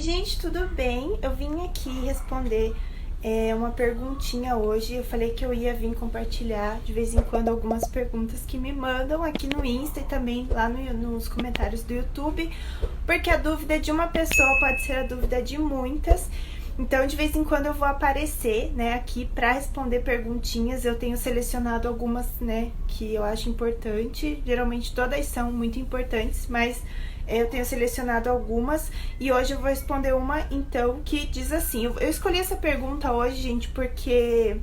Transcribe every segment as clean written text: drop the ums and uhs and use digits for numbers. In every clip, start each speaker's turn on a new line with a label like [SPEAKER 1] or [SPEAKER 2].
[SPEAKER 1] gente, tudo bem? Eu vim aqui responder uma perguntinha hoje. Eu falei que eu ia vir compartilhar de vez em quando algumas perguntas que me mandam aqui no Insta e também lá nos comentários do YouTube, porque a dúvida de uma pessoa pode ser a dúvida de muitas. Então, de vez em quando eu vou aparecer, né, aqui para responder perguntinhas. Eu tenho selecionado algumas, né, que eu acho importante. Geralmente todas são muito importantes, mas eu tenho selecionado algumas e hoje eu vou responder uma, então, que diz assim. Eu escolhi essa pergunta hoje, gente, porque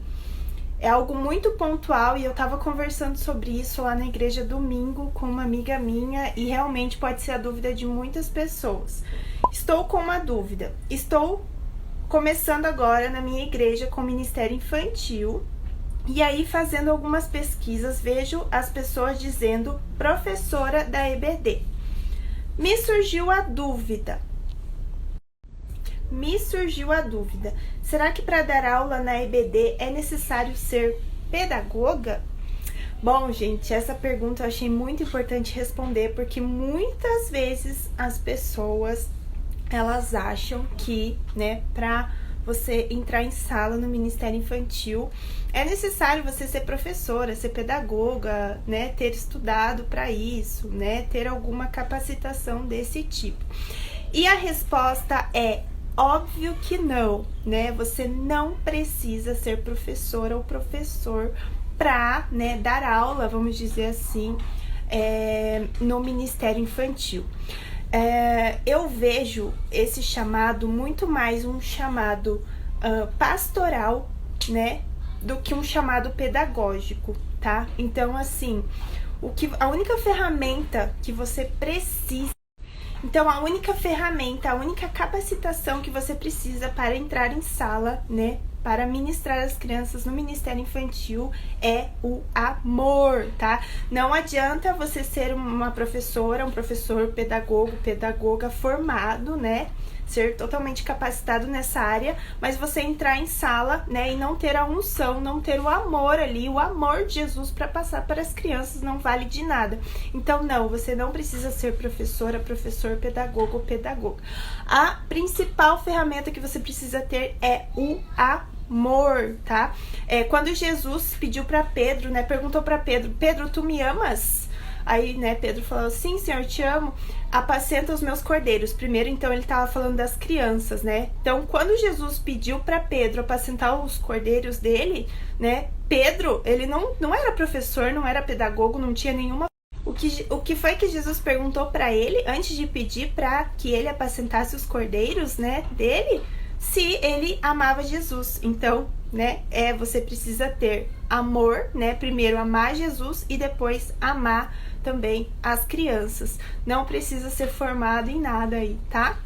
[SPEAKER 1] é algo muito pontual e eu tava conversando sobre isso lá na igreja domingo com uma amiga minha e realmente pode ser a dúvida de muitas pessoas. Estou com uma dúvida. Estou começando agora na minha igreja com ministério infantil, e aí fazendo algumas pesquisas vejo as pessoas dizendo professora da EBD. Me surgiu a dúvida, será que para dar aula na EBD é necessário ser pedagoga? Bom, gente, essa pergunta eu achei muito importante responder, porque muitas vezes as pessoas elas acham que, né, para você entrar em sala no Ministério Infantil é necessário você ser professora, ser pedagoga, né, ter estudado para isso, né, ter alguma capacitação desse tipo. E a resposta é óbvio que não, né? Você não precisa ser professora ou professor para, né, dar aula, vamos dizer assim, no Ministério Infantil. Eu vejo esse chamado muito mais um chamado pastoral, né, do que um chamado pedagógico, tá? Então, assim, a única ferramenta que você precisa, a única capacitação que você precisa para entrar em sala, né, para ministrar as crianças no Ministério Infantil é o amor, tá? Não adianta você ser uma professora, um professor, pedagogo, pedagoga formado, né? Ser totalmente capacitado nessa área, mas você entrar em sala, né, e não ter a unção, não ter o amor ali, o amor de Jesus para passar para as crianças, não vale de nada. Então, não, você não precisa ser professora, professor, pedagogo ou pedagoga. A principal ferramenta que você precisa ter é o amor, tá? Quando Jesus pediu para Pedro, né, perguntou para Pedro, Pedro, tu me amas? Aí, né, Pedro falou, sim, Senhor, te amo, apacenta os meus cordeiros. Primeiro, então, ele estava falando das crianças, né? Então, quando Jesus pediu para Pedro apacentar os cordeiros dele, né, Pedro, ele não era professor, não era pedagogo, não tinha nenhuma... O que foi que Jesus perguntou para ele, antes de pedir para que ele apacentasse os cordeiros, né, dele? Se ele amava Jesus. Então, né, você precisa ter amor, né, primeiro amar Jesus e depois amar também as crianças. Não precisa ser formado em nada aí, tá?